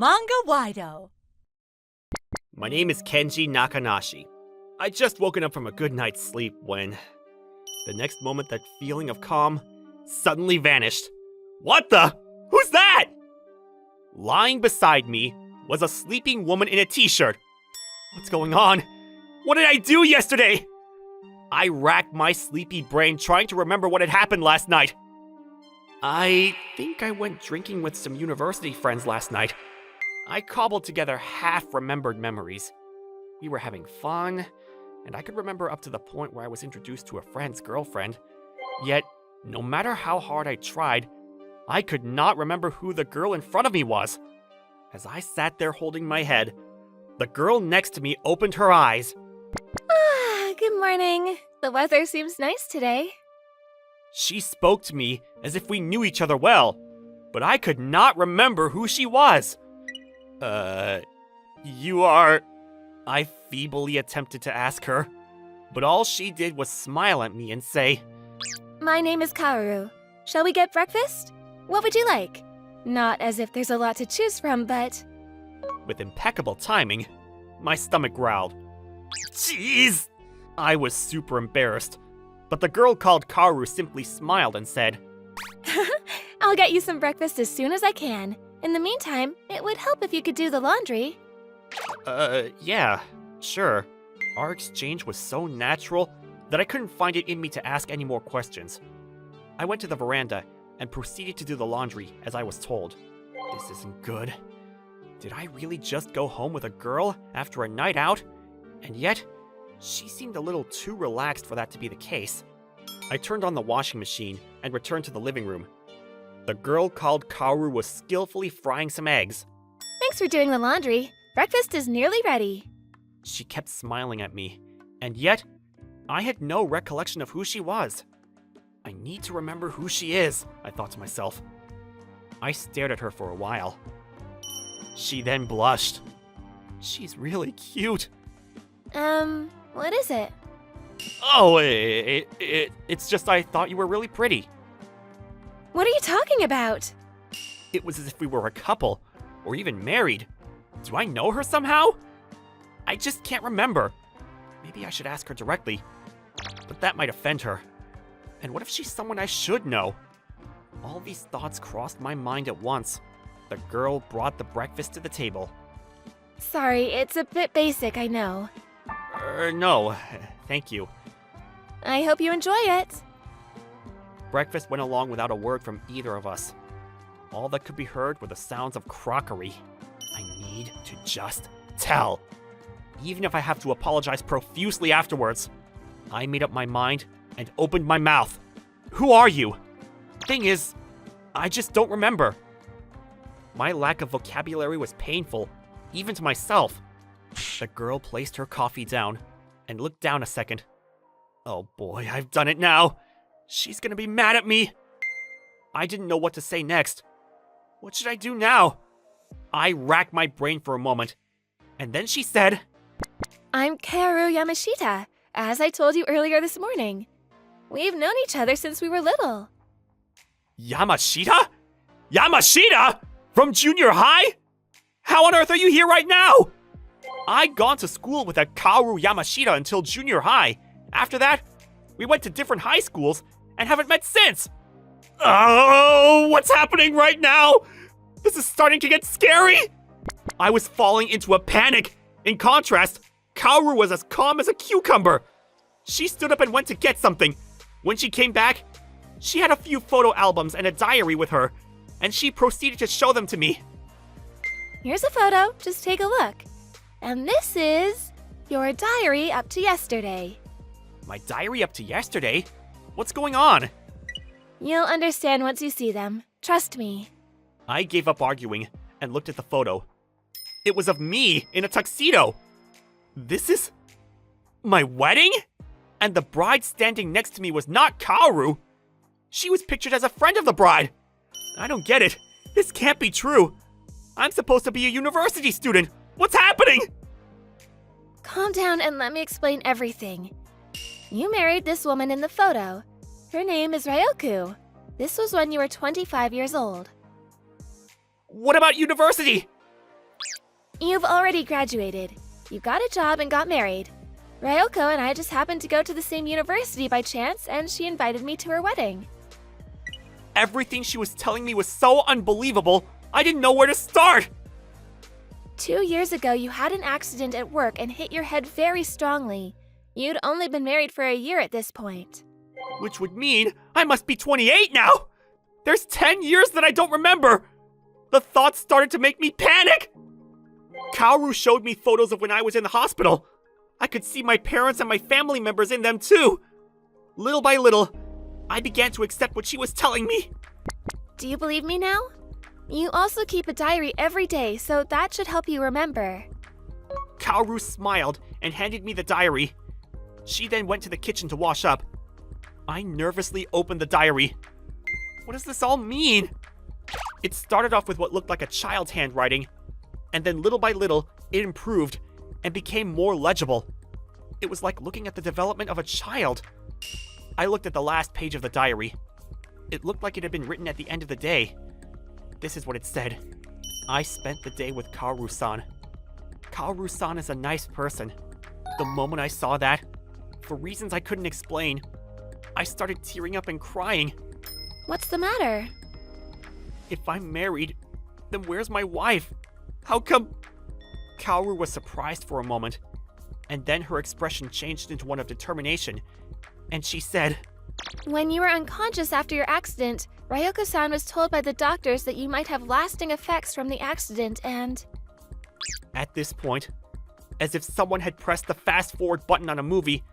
Manga-Waido. My name is Kenji Nakanashi. I just woken up from a good night's sleep when, the next moment, that feeling of calm suddenly vanished. What the? Who's that? Lying beside me was a sleeping woman in a t-shirt. What's going on? What did I do yesterday? I racked my sleepy brain trying to remember what had happened last night. I think I went drinking with some university friends last night. I cobbled together half-remembered memories. We were having fun, and I could remember up to the point where I was introduced to a friend's girlfriend. Yet, no matter how hard I tried, I could not remember who the girl in front of me was. As I sat there holding my head, the girl next to me opened her eyes. Good morning. The weather seems nice today. She spoke to me as if we knew each other well, but I could not remember who she was. You are... I feebly attempted to ask her, but all she did was smile at me and say, My name is Kaoru. Shall we get breakfast? What would you like? Not as if there's a lot to choose from, but... With impeccable timing, my stomach growled. Jeez! I was super embarrassed, but the girl called Kaoru simply smiled and said, I'll get you some breakfast as soon as I can. In the meantime, it would help if you could do the laundry. Yeah, sure. Our exchange was so natural that I couldn't find it in me to ask any more questions. I went to the veranda and proceeded to do the laundry as I was told. This isn't good. Did I really just go home with a girl after a night out? And yet, she seemed a little too relaxed for that to be the case. I turned on the washing machine and returned to the living room. The girl called Kaoru was skillfully frying some eggs. Thanks for doing the laundry. Breakfast is nearly ready. She kept smiling at me, and yet, I had no recollection of who she was. I need to remember who she is, I thought to myself. I stared at her for a while. She then blushed. She's really cute. What is it? Oh, it's just I thought you were really pretty. What are you talking about? It was as if we were a couple, or even married. Do I know her somehow? I just can't remember. Maybe I should ask her directly, but that might offend her. And what if she's someone I should know? All these thoughts crossed my mind at once. The girl brought the breakfast to the table. Sorry, it's a bit basic, I know. No, thank you. I hope you enjoy it. Breakfast went along without a word from either of us. All that could be heard were the sounds of crockery. I need to just tell. Even if I have to apologize profusely afterwards. I made up my mind and opened my mouth. Who are you? Thing is, I just don't remember. My lack of vocabulary was painful, even to myself. The girl placed her coffee down and looked down a second. Oh boy, I've done it now. She's gonna be mad at me. I didn't know what to say next. What should I do now? I racked my brain for a moment, and then she said, I'm Kaoru Yamashita, as I told you earlier this morning. We've known each other since we were little. Yamashita? Yamashita? From junior high? How on earth are you here right now? I'd gone to school with a Kaoru Yamashita until junior high. After that, we went to different high schools and haven't met since. Oh, what's happening right now? This is starting to get scary. I was falling into a panic. In contrast, Kaoru was as calm as a cucumber. She stood up and went to get something. When she came back, she had a few photo albums and a diary with her, and she proceeded to show them to me. Here's a photo, just take a look. And this is your diary up to yesterday. My diary up to yesterday? What's going on? You'll understand once you see them. Trust me. I gave up arguing and looked at the photo. It was of me in a tuxedo. This is my wedding? And the bride standing next to me was not Kaoru. She was pictured as a friend of the bride. I don't get it. This can't be true. I'm supposed to be a university student. What's happening? Calm down and let me explain everything. You married this woman in the photo. Her name is Ryoku. This was when you were 25 years old. What about university? You've already graduated. You got a job and got married. Ryoko and I just happened to go to the same university by chance, and she invited me to her wedding. Everything she was telling me was so unbelievable, I didn't know where to start! 2 years ago, you had an accident at work and hit your head very strongly. You'd only been married for a year at this point. Which would mean I must be 28 now! There's 10 years that I don't remember! The thoughts started to make me panic! Kaoru showed me photos of when I was in the hospital. I could see my parents and my family members in them too. Little by little, I began to accept what she was telling me. Do you believe me now? You also keep a diary every day, so that should help you remember. Kaoru smiled and handed me the diary. She then went to the kitchen to wash up. I nervously opened the diary. What does this all mean? It started off with what looked like a child's handwriting, and then little by little, it improved and became more legible. It was like looking at the development of a child. I looked at the last page of the diary. It looked like it had been written at the end of the day. This is what it said. I spent the day with Kaoru-san. Kaoru-san is a nice person. The moment I saw that, for reasons I couldn't explain, I started tearing up and crying. What's the matter? If I'm married, then where's my wife? How come? Kaoru was surprised for a moment, and then her expression changed into one of determination, and she said, When you were unconscious after your accident, Ryoko-san was told by the doctors that you might have lasting effects from the accident and... At this point, as if someone had pressed the fast-forward button on a movie,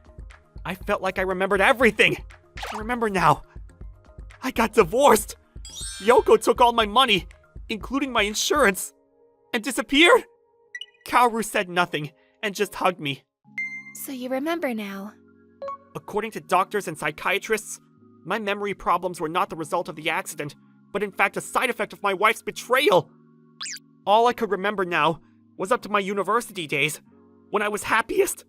I felt like I remembered everything. I remember now. I got divorced. Yoko took all my money, including my insurance, and disappeared. Kaoru said nothing and just hugged me. So you remember now. According to doctors and psychiatrists, my memory problems were not the result of the accident, but in fact a side effect of my wife's betrayal. All I could remember now was up to my university days, when I was happiest.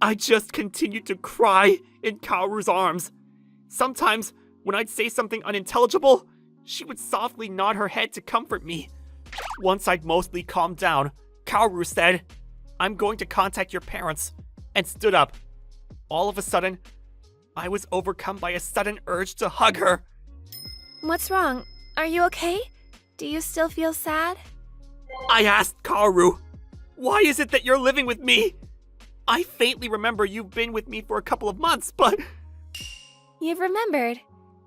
I just continued to cry in Kaoru's arms. Sometimes, when I'd say something unintelligible, she would softly nod her head to comfort me. Once I'd mostly calmed down, Kaoru said, I'm going to contact your parents, and stood up. All of a sudden, I was overcome by a sudden urge to hug her. What's wrong? Are you okay? Do you still feel sad? I asked Kaoru, why is it that you're living with me? I faintly remember you've been with me for a couple of months, but... You've remembered.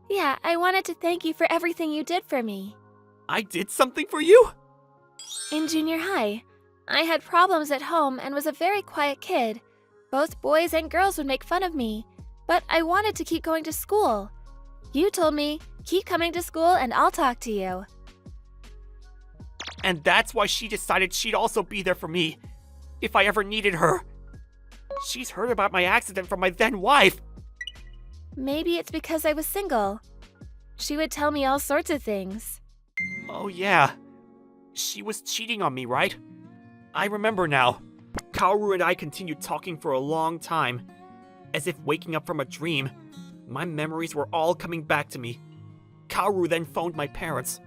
Yeah, I wanted to thank you for everything you did for me. I did something for you? In junior high, I had problems at home and was a very quiet kid. Both boys and girls would make fun of me, but I wanted to keep going to school. You told me, keep coming to school and I'll talk to you. And that's why she decided she'd also be there for me, if I ever needed her. She's heard about my accident from my then wife. Maybe it's because I was single. She would tell me all sorts of things. Oh yeah, she was cheating on me, right? I remember now. Kaoru and I continued talking for a long time. As if waking up from a dream, my memories were all coming back to me. Kaoru then phoned my parents.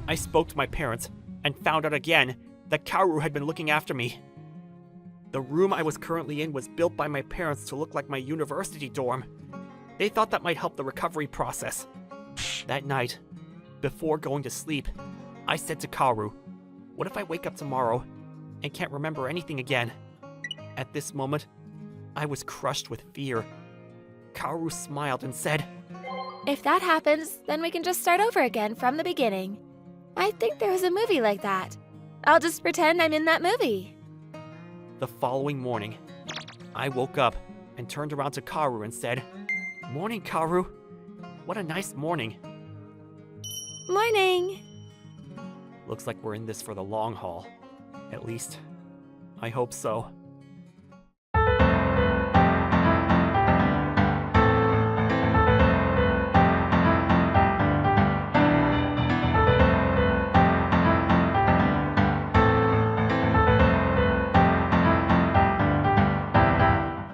I spoke to my parents and found out again that Kaoru had been looking after me. The room I was currently in was built by my parents to look like my university dorm. They thought that might help the recovery process. That night, before going to sleep, I said to Kaoru, what if I wake up tomorrow and can't remember anything again? At this moment, I was crushed with fear. Kaoru smiled and said, If that happens, then we can just start over again from the beginning. I think there was a movie like that. I'll just pretend I'm in that movie. The following morning, I woke up and turned around to Kaoru and said, Morning, Kaoru. What a nice morning. Morning. Looks like we're in this for the long haul. At least, I hope so.